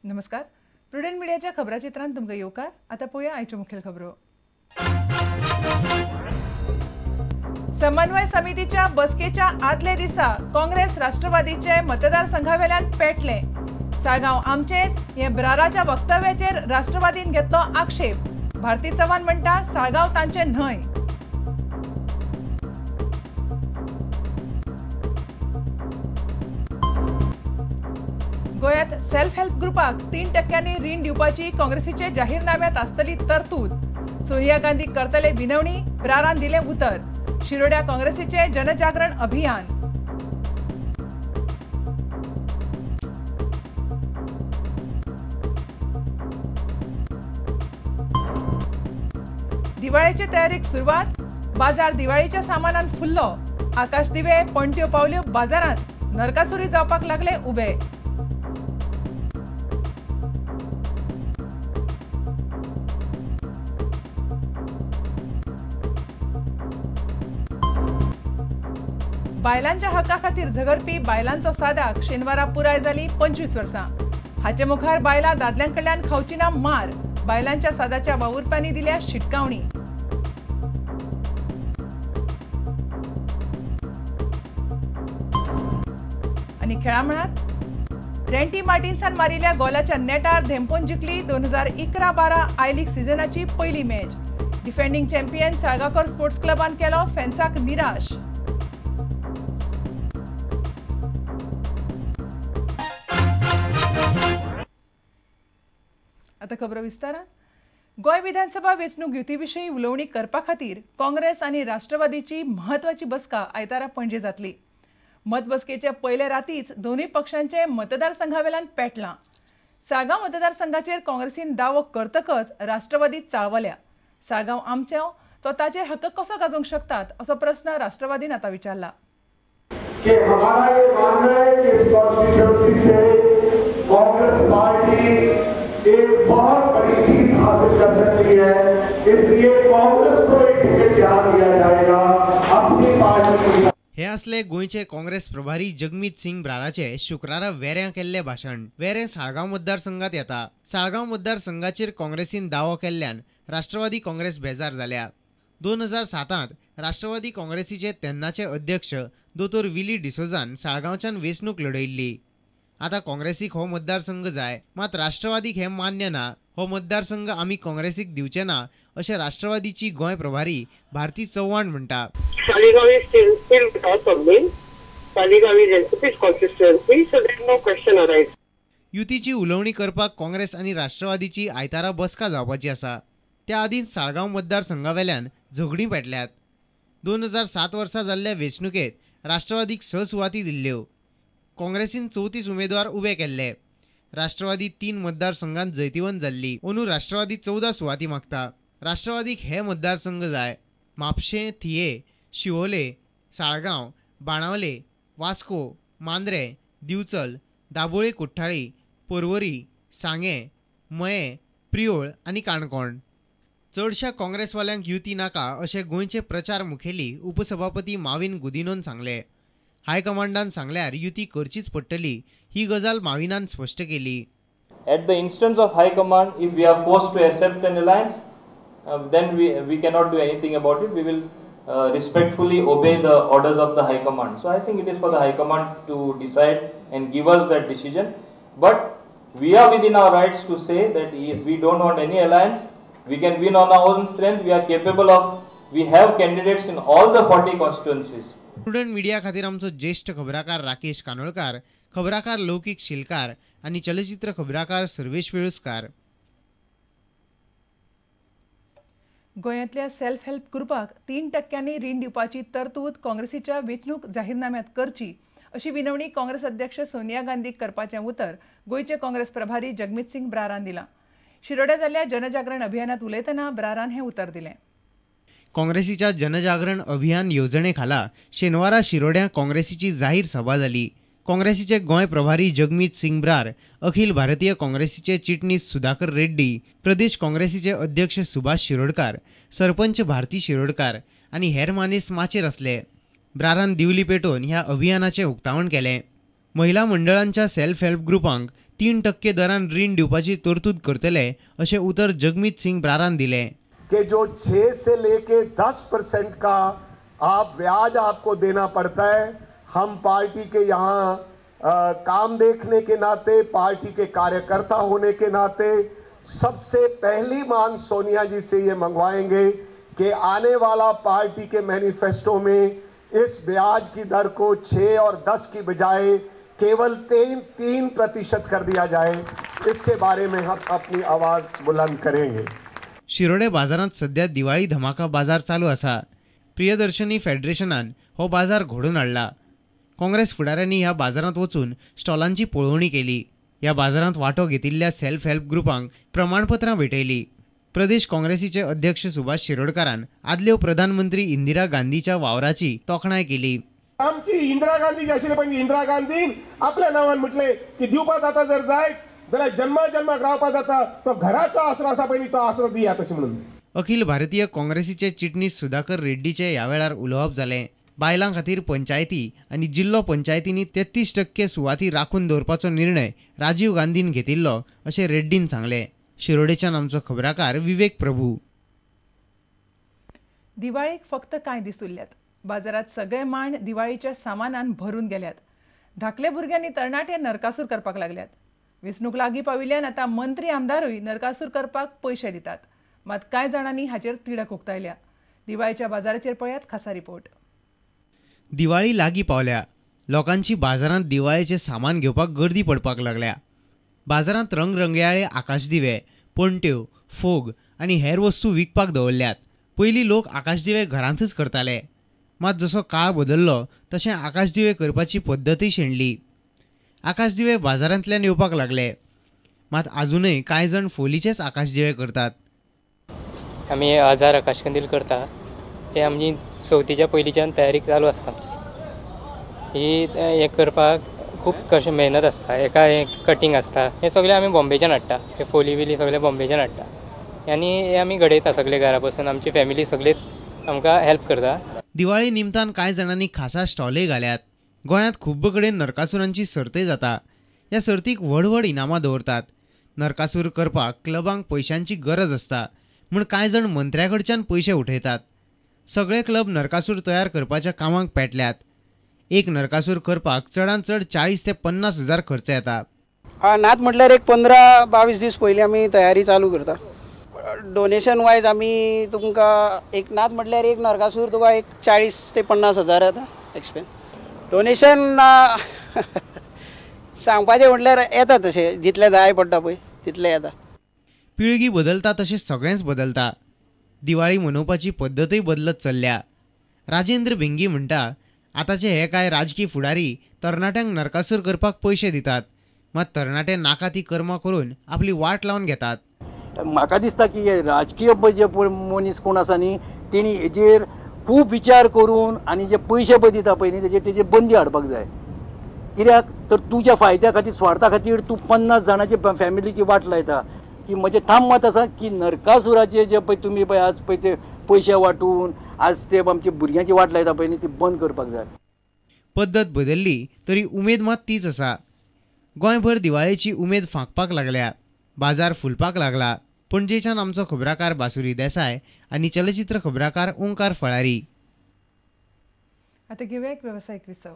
नमस्कार. प्रुडंट मिडियाच्या खबराचित्रांत तुमकां येवकार. आतां पळोवया आयच्यो मुखेल खबरो. समन्वय समितीच्या बसकेच्या आदले दिसा काँग्रेस राष्ट्रवादीचे मतदारसंघावेल्यान पेटले. साळगांव आमचेच हे ब्राराच्या वक्तव्याचेर राष्ट्रवादीन घेतलो आक्षेप. भारती चव्हाण म्हणटा साळगांव तांचे न्हय. गोयात सेल्फ हेल्प ग्रुपाक 3% रीण दिवपाची काँग्रेसीचे जाहीरनाम्यात आसतली तरतूद. सोनिया गांधी करतले विनवणी, ब्रारान दिले उतर. शिरोड्या काँग्रेसीचे जनजागरण अभियान. दिवाळीचे तयारीक सुरवात. बाजार दिवाळीच्या सामानान फुल्लो. आकाश दिवे पणट्यो पावल्यो बाजारांत. नरकासुरी जावपाक लागले उबे. बायलांच्या हक्का खातीर झगडपी बायलांचो सादाक शेनवारा पुराय जाली 25 वर्सां. हाचे मुखार बायलां दादल्यांकडल्यान खावची ना मार. बायलांच्या सादाच्या वावुरप्यांनी दिल्या शिटकावणी. आनी खेळा मळार रेंटी मार्टिन्सान मारिल्ल्या गोलाच्या नेटार धेंपोन जिखली 2011-12 आय लीग सिजनाची पयली match. Defending champion Salgaocar sports क्लबान केलो फॅन्साक निराश. आता खबरो विस्तारान. गोय विधानसभा वेंचणूक युती विशीं उलोवणी करपा खातीर काँग्रेस आनी राष्ट्रवादीची म्हत्वाची बसका आयतारा पणजे जातली. मतबसकेचे पयले रातीच दोनूय पक्षांचे मतदारसंघावेल्यान पेटलां. साळगांव मतदारसंघाचेर काँग्रेसीन दावो करतकच राष्ट्रवादी चाळवल्या. साळगांव आमचो तो ताचेर हक्क कसो गाजोवंक शकतात असो प्रस्न राष्ट्रवादीन आतां विचारला. कि हमारा ये मानना है कि इस कॉन्स्टिट्यूएंसी से कांग्रेस पार्टी एक बहुत बड़ी जीत हासिल कर सकती है. इसलिए कांग्रेस को एक टिकट दिया जाएगा अपनी पार्टी. हे असले गोयचे काँग्रेस प्रभारी जगमीत सिंग ब्राराचे शुक्रारा वेऱ्यां केल्ले भाषण. वेरें साळगांव मतदारसंघात येता. साळगांव मतदारसंघाचेर काँग्रेसीन दावो केल्ल्यान राष्ट्रवादी काँग्रेस बेजार जाल्या. 2007 राष्ट्रवादी काँग्रेसीचे तेन्नाचे अध्यक्ष दोतोर विली डिसोजान साळगांवच्यान वेंचणूक लढयल्ली. आता काँग्रेसीक हो मतदारसंघ जाय, मात राष्ट्रवादीक हे मान्य ना. हो मतदारसंघ आमी काँग्रेसीक दिवचे ना अशें राष्ट्रवादीची गोंय प्रभारी भारती चव्हाण म्हणटा. युतीची उलोवणी करपाक काँग्रेस आनी राष्ट्रवादीची आयतारा बसका जावपाची आसा. त्या आदीं साळगांव मतदारसंघावेल्यान झगडीं पेटल्यात. 2007 वर्सा जाल्ल्या वेंचणुकेत राष्ट्रवादीक 6 सुवाती दिल्ल्यो. काँग्रेसीन 34 उमेदवार उबे केल्ले. राष्ट्रवादी 3 मतदारसंघांत जैतिवंत जाल्ली. अंदू राष्ट्रवादी 14 सुवाती मागता. राष्ट्रवादीक हे मतदारसंघ जाय. म्हापशें, थिये, शिवोले, साळगांव, बाणावले, वास्को, मांद्रे, दिवचल, दाबोळे कुठ्ठाळी, पर्वरी, सांगे, मये, प्रियोळ आनी काणकोण. चडशा काँग्रेसवाल्यांक युती नाका अशें गोंयचे प्रचार मुखेली उपसभापती माविन गुदिनोन सांगले. हायकमांडान सांगल्यार युती करचीच पडटली ही गजाल माविनान स्पश्ट केली. At the instance of High Command, if we are forced to accept an alliance, then we cannot do anything about it. We will respectfully obey the orders of the High Command. So I think it is for the High Command to decide and give us that decision. But we are within our rights to say that we don't want any alliance. We can win on our own strength. We are capable of. We have candidates in all the 40 constituencies. Student media खातीर आमचो ज्येष्ठ खबराकार राकेश कानोळकार, खबराकार लौकीक शिलकार आनी चलचित्र खबराकार सर्वेश वेळुस्कार. गोंयांतल्या self help ग्रुपाक 3% रीण दिवपाची तरतूद काँग्रेसीच्या वेंचणूक जाहीरनाम्यांत करची अशी विनवणी काँग्रेस अध्यक्ष सोनिया गांधीक करपाचें उतर गोंयचे काँग्रेस प्रभारी जगमीत सिंग ब्रारान दिलां. शिरोड्या जाल्ल्या जनजागरण अभियानात उलयतना ब्रारान हें उतर दिलें. काँग्रेसीच्या जनजागरण अभियान येवजणे खाला शेनवारा शिरोड्या काँग्रेसीची जाहीर सभा जाली. काँग्रेसीचे गोंय प्रभारी जगमीत सिंग ब्रार, अखिल भारतीय काँग्रेसीचे चिटणीस सुधाकर रेड्डी, प्रदेश काँग्रेसीचे अध्यक्ष सुभाष शिरोडकार, सरपंच भारती शिरोडकार आनी हेर मानेस माचेर आसले. ब्रारान दिवली पेटोवन ह्या अभियानाचें उक्तावण केलें. महिला मंडळांच्या सेल्फ हेल्प ग्रुपांक 3% दरान रीण दिवपाची तरतूद करतले अशें उतर जगमीत सिंग ब्रारान दिलें. कि जो 6 से लेके 10% का आप ब्याज आपको देना पड़ता है. हम पार्टी के यहाँ काम देखने के नाते, पार्टी के कार्यकर्ता होने के नाते सबसे पहली मांग सोनिया जी से ये मंगवाएंगे कि आने वाला पार्टी के मैनिफेस्टो में इस ब्याज की दर को 6 और 10 की बजाय केवल 3% कर दिया जाए. इसके बारे में हम अपनी आवाज़ बुलंद करेंगे. शिरोडे बाजारात सध्या दिवाळी धमाका बाजार चालू आसा. प्रियदर्शनी फेडरेशनान हो बाजार घडोवन हाडला. काँग्रेस फुडाऱ्यांनी ह्या बाजारात वचून स्टॉलांची पळोवणी केली. ह्या बाजारात वांटो घेतिल्ल्या सेल्फ हेल्प ग्रुपांक प्रमाणपत्रां भेटयली. प्रदेश काँग्रेसीचे अध्यक्ष सुभाष शिरोडकारान आदल्यो प्रधानमंत्री इंदिरा गांधीच्या वावराची तोखणाय केली. आमची इंदिरा गांधी जी आशिल्ली पळय, इंदिरा गांधीन आपल्या नांवान म्हटलें की दिवपाक जाता जर जाय जाल्यार जन्माक रावपाक जाता, तो घराचो आसरो आसा पळय तो आसरो दियात अशें म्हणून. अखिल भारतीय काँग्रेसीचे चिटणीस सुधाकर रेड्डीचे ह्या वेळार उलोवप जालें. बायलां खातीर पंचायती आनी जिल्लो पंचायतींनी 33% सुवाती राखून दवरपाचो निर्णय राजीव गांधीन घेतिल्लो अशें रेड्डीन सांगलें. शिरोडेच्यान आमचो खबराकार विवेक प्रभू. दिवाळीक फक्त कांय दीस उरल्यात. बाजारात सगळे मांड दिवाळीच्या सामानान भरून गेल्यात. धाकले भुरग्यांनी तरणाटे नरकासूर करपाक लागल्यात. वेंचणूक लागीं पाविल्ल्यान आतां मंत्री आमदारूय नरकासूर करपाक पयशे दितात. मात कांय जाणांनी हाचेर तिडक उक्तायल्या. दिवाळीच्या बाजाराचेर पळयात खासा रिपोर्ट. दिवाळी लागीं पावल्या. लोकांची बाजारांत दिवाळेचें सामान घेवपाक गर्दी पडपाक लागल्या. बाजारांत रंगरंगयाळे आकाशदिवे, पणट्यो, फोग आनी हेर वस्तू विकपाक दवरल्यात. पयलीं लोक आकाशदिवे घरांतच करताले. मात जसो काळ बदल्लो तशें आकाशदिवे करपाची पद्दतय शेणली. आकाशदिवे बाजारांतल्यान येवपाक लागले. मात आजुनय कांय जाण फोलीचेच आकाशदिवे करतात. आमी 1000 आकाशकंदील करता. ते आमची चवथीच्या पयलींच्यान तयारी चालू आसता. ही हें करपाक खूब कशें मेहनत आसता. एका कटींग आसता. हें सगळें आमी बॉम्बेच्यान हाडटा. हे फोली बिली सगळे बॉम्बेच्यान हाडटा आनी हे आमी घडयता सगळे घरा बसून. आमची फॅमिली सगळे आमकां हेल्प करता. दिवाळी निमतान कांय जाणांनी खासा स्टॉलय घाल्यात. गोंयांत खूब कडेन नरकासुरांची सर्तय जाता. ह्या सर्तीक व्हड व्हड इनामां दवरतात. नरकासूर करपाक क्लबांक पयशांची गरज आसता म्हूण कांय जाण मंत्र्या कडच्यान पयशे उठयतात. सगळे क्लब नरकासूर तयार करपाच्या कामाक पेटल्यात. एक नरकासूर करपाक चडांत चड 40 ते 50 हजार खर्च येता. नात म्हटल्यार एक 15-22 दीस पयलीं आमी तयारी चालू करता. डोनेशन वायज आमी तुमकां एक नात म्हटल्यार एक नरकासूर तुका एक 40 ते 50 हजार येता एक्सपेन्स. डोनेशन सांगपाचें म्हटल्यार येता तशें जितलें जाय पडटा पळय तितलें येता. पिळगी बदलता तशें सगळेंच बदलता. दिवाळी मनोवपाची पद्दतय बदलत चल्ल्या. राजेंद्र भिंगी म्हणटा आतांचे हे कांय राजकीय फुडारी तरणाट्यांक नरकासूर करपाक पयशे दितात. मात तरणाटे नाका ती कर्मां करून आपली वाट लावन घेतात. म्हाका दिसता की हे राजकीय जे मनीस कोण आसा न्ही तेणी हेजेर खूब विचार करून आनी जे पयशे पळय दिता पळय न्ही तेजेर बंदी हाडपाक जाय. कित्याक तर तुज्या फायद्या खातीर स्वार्था खातीर तूं 50 जाणांची फॅमिलीची वाट लायता. की म्हजें ठाम मत आसा की नरकासुराचे जे पळय तुमी पळय आज पळय ते पयशे वांटून आज ते आमच्या भुरग्यांची वाट लायता पळय न्ही ती बंद करपाक जाय. पद्दत बदलली तरी उमेद मात तीच आसा. गोंयभर दिवाळेची उमेद फांकपाक लागल्या. बाजार फुलपाक लागला. पणजेच्यान आमचो खबराकार बासुरी देसाय आनी चलचित्र खबराकार ओंकार फळारी. आतां घेवया एक वेवसायीक विसव.